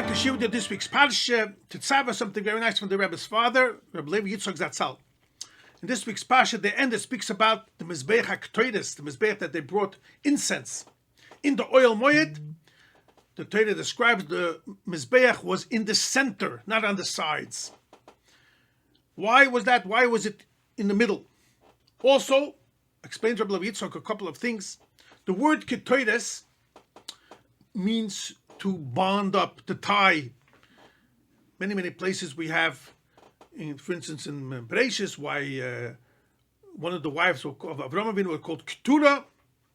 back to Shiva to this week's Parsha, Tetzava, something very nice from the Rebbe's father, Rabbi Levi Yitzchok Zatzal. In this week's Parsha, the end, it speaks about the Mizbeach HaKtoides, the Mizbeach that they brought incense. In the oil moed, the Torah describes the Mizbeach was in the center, not on the sides. Why was that? Why was it in the middle? Also, explains Rabbi Levi Yitzchok a couple of things. The word Ketoides means to bond up, to tie. Many places we have, for instance, in Parshas, why one of the wives of Avraham Avinu was called Ketura.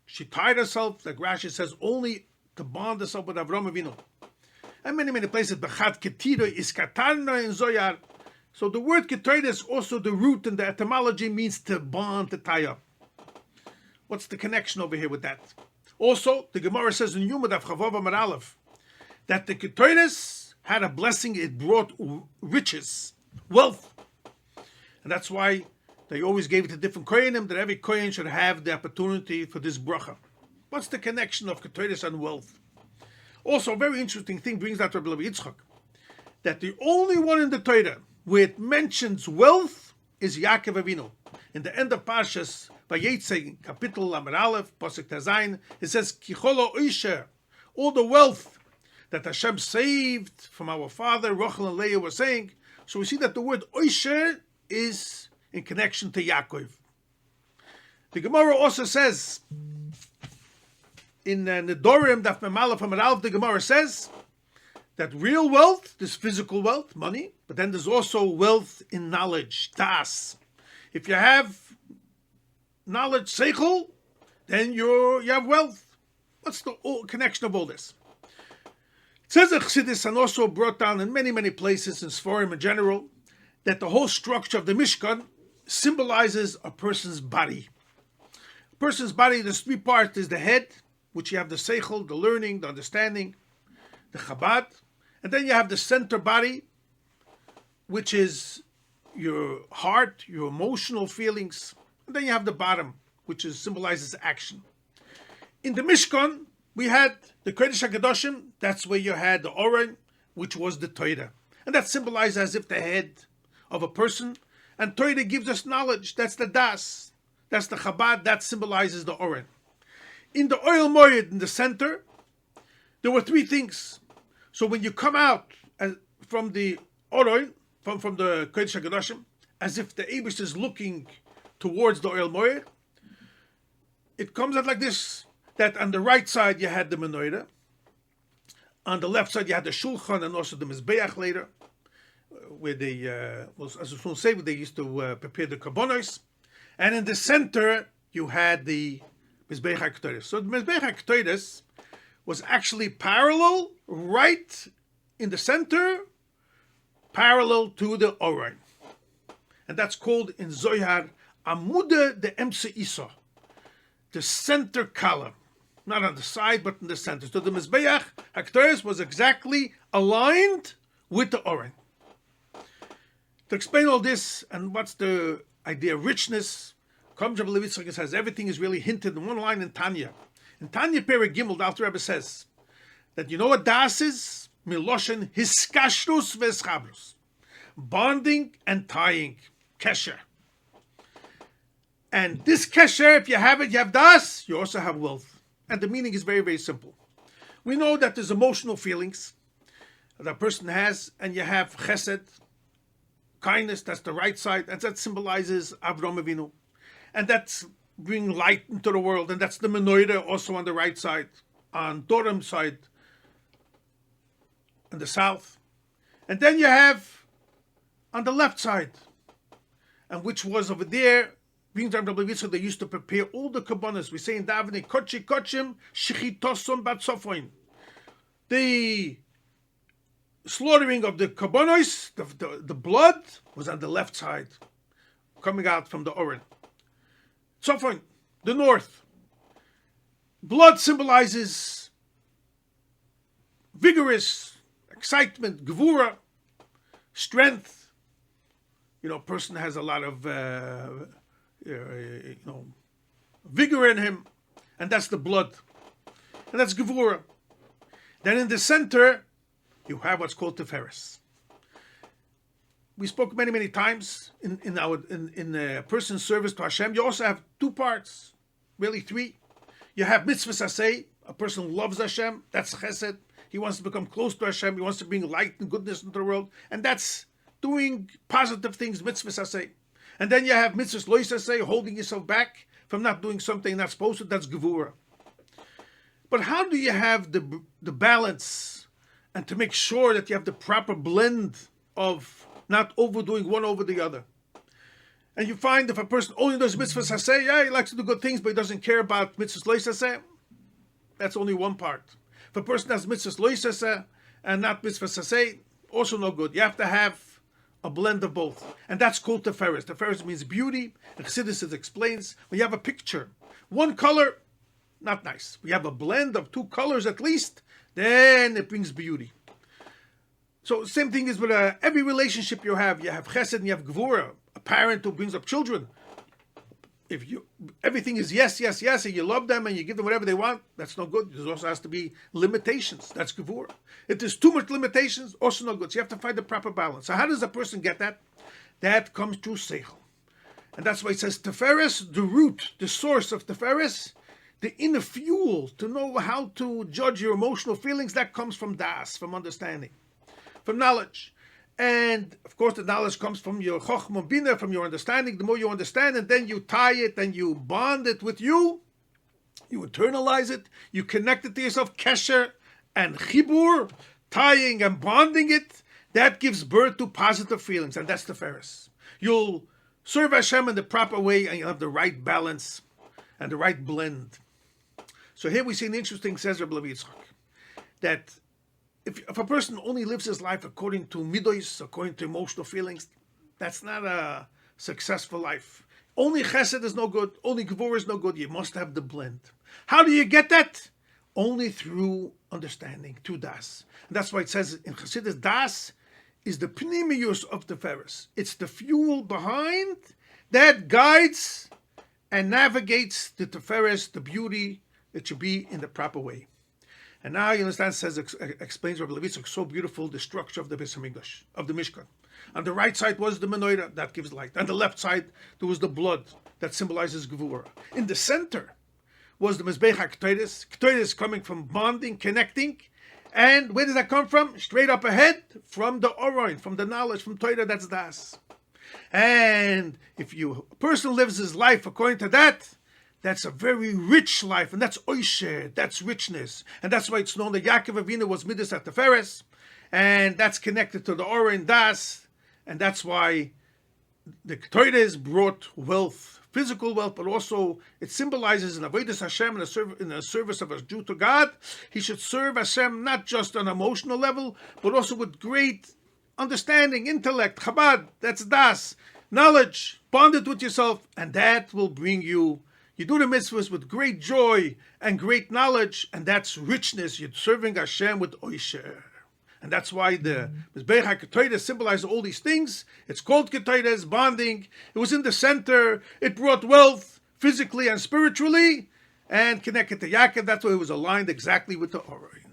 She tied herself, like Rashi says, only to bond herself with Avraham Avinu. And many places, Bechad Ketira is Katarna in Zoyar. So the word Ketoides, also the root and the etymology, means to bond, to tie up. What's the connection over here with that? Also, the Gemara says in Yuma Daf Chavav Amar Aleph that the Ketoides had a blessing, it brought riches, wealth. And that's why they always gave it to different kohenim, that every kohen should have the opportunity for this bracha. What's the connection of Ketoides and wealth? Also, a very interesting thing brings out Rabbi Levi Yitzchok, that the only one in the Torah where it mentions wealth is Yaakov Avinu. In the end of Parshas, Vayetze, Kapitel Amar Aleph, Pasuk Tazayin, it says, Kicholo Oisher, all the wealth that Hashem saved from our father, Rachel and Leah were saying. So we see that the word Oisher is in connection to Yaakov. The Gemara also says, in Nedorim, Daf Mem Aleph Amar Aleph, the Gemara says that real wealth, this physical wealth, money, but then there's also wealth in knowledge, das. If you have knowledge, seichel, then you have wealth. What's the connection of all this? It says that Chassidus and also brought down in many places in Sforim in general that the whole structure of the Mishkan symbolizes a person's body. A person's body, there's three parts. There's the head, which you have the seichel, the learning, the understanding, the Chabad, and then you have the center body, which is your heart, your emotional feelings, and then you have the bottom, which symbolizes action. In the Mishkan, we had the Kodesh HaKadoshim, that's where you had the Oren, which was the Torah. And that symbolized as if the head of a person. And Torah gives us knowledge, that's the Das. That's the Chabad, that symbolizes the Oren. In the oil moed, in the center, there were three things. So when you come out from the Oren, from the Kodesh HaKadoshim, as if the Eibush is looking towards the oil moed, it comes out like this, that on the right side you had the menorah, on the left side you had the shulchan and also the mizbeach later, where they, as I say, they used to prepare the karbonos, and in the center you had the mizbeach haktoris. So the mizbeach haktoris was actually parallel, right in the center, parallel to the Oren. And that's called in Zohar Amuda de Emse Isa, the center column. Not on the side, but in the center. So the Mizbeach HaKtoris was exactly aligned with the Oren. To explain all this, and what's the idea of richness, comes Rabbi Levi Yitzchok and says everything is really hinted in one line in Tanya. In Tanya Perek Gimel, the Alter Rebbe says that you know what das is? Miloshen hiskashrus v'eschabrus. Bonding and tying. Kesher. And this kesher, if you have it, you have das, you also have wealth. And the meaning is very simple. We know that there's emotional feelings that a person has, and you have chesed, kindness, that's the right side, and that symbolizes Avraham Avinu. And that's bringing light into the world, and that's the menorah also on the right side, on Dorim's side, in the south. And then you have on the left side, and which was over there, being Rabbi Yitzchok, they used to prepare all the kabbanas. We say in davening, kochi kochim shechitosom batsofoin. The slaughtering of the kabbanos, the blood, was on the left side, coming out from the Oren. Tzofoin, the north. Blood symbolizes vigorous excitement, gevura, strength. You know, a person has a lot of vigor in him, and that's the blood, and that's gevura. Then in the center, you have what's called Tiferes. We spoke many times in a person's service to Hashem. You also have two parts, really three. You have mitzvahs aseh. A person loves Hashem. That's chesed. He wants to become close to Hashem. He wants to bring light and goodness into the world, and that's doing positive things. Mitzvahs aseh. And then you have mitzvahs lo aseh, holding yourself back from not doing something not supposed to. That's gevura. But how do you have the balance and to make sure that you have the proper blend of not overdoing one over the other? And you find if a person only does mitzvahs haseh, yeah, he likes to do good things, but he doesn't care about mitzvahs lo haseh, that's only one part. If a person has mitzvahs lo haseh and not mitzvahs haseh, also no good. You have to have a blend of both. And that's called Tiferes. Tiferes means beauty. And Chassidus explains, when you have a picture, one color, not nice. We have a blend of two colors at least, then it brings beauty. So same thing is with every relationship you have chesed and you have gevura. A parent who brings up children. If everything is yes, and you love them and you give them whatever they want, that's no good. There also has to be limitations. That's gevura. If there's too much limitations, also no good. So you have to find the proper balance. So how does a person get that? That comes through seichel. And that's why it says Tiferes, the root, the source of Tiferes, the inner fuel to know how to judge your emotional feelings, that comes from das, from understanding, from knowledge. And of course the knowledge comes from your chokhmah bina, from your understanding. The more you understand, and then you tie it and you bond it with you internalize it, you connect it to yourself, kesher and chibur, tying and bonding it, that gives birth to positive feelings, and that's the Tiferes. You'll serve Hashem in the proper way, and you'll have the right balance and the right blend. So here we see an interesting, says Rabbi Yitzchok, that if a person only lives his life according to midos, according to emotional feelings, that's not a successful life. Only chesed is no good, only gevurah is no good. You must have the blend. How do you get that? Only through understanding, through das. And that's why it says in Chassidus, das is the pnimius of the Tiferes. It's the fuel behind that guides and navigates the Tiferes, the beauty. It should be in the proper way. And now you understand, explains Rabbi Levi so beautiful, the structure of the Beis Hamikdash, of the Mishkan. On the right side was the menorah, that gives light. On the left side, there was the blood, that symbolizes Gevurah. In the center was the Mizbeach HaKtoides. Ktoides coming from bonding, connecting. And where does that come from? Straight up ahead, from the Oroin, from the knowledge, from Torah, that's Das. And if a person lives his life according to that, that's a very rich life, and that's oisher, that's richness. And that's why it's known that Yaakov Avinu was Midas at Tiferes, and that's connected to the Ora and Das, and that's why the Ktoides brought wealth, physical wealth, but also it symbolizes an avodas Hashem in the service of a Jew to God. He should serve Hashem not just on an emotional level, but also with great understanding, intellect, Chabad, that's Das, knowledge, bonded with yourself, and that will bring you. You do the mitzvahs with great joy and great knowledge, and that's richness. You're serving Hashem with oisher. And that's why the Mizbeach HaKetoides symbolizes all these things. It's called Ketoides, bonding. It was in the center. It brought wealth, physically and spiritually, and connected to Yaakov. That's why it was aligned exactly with the Oroin.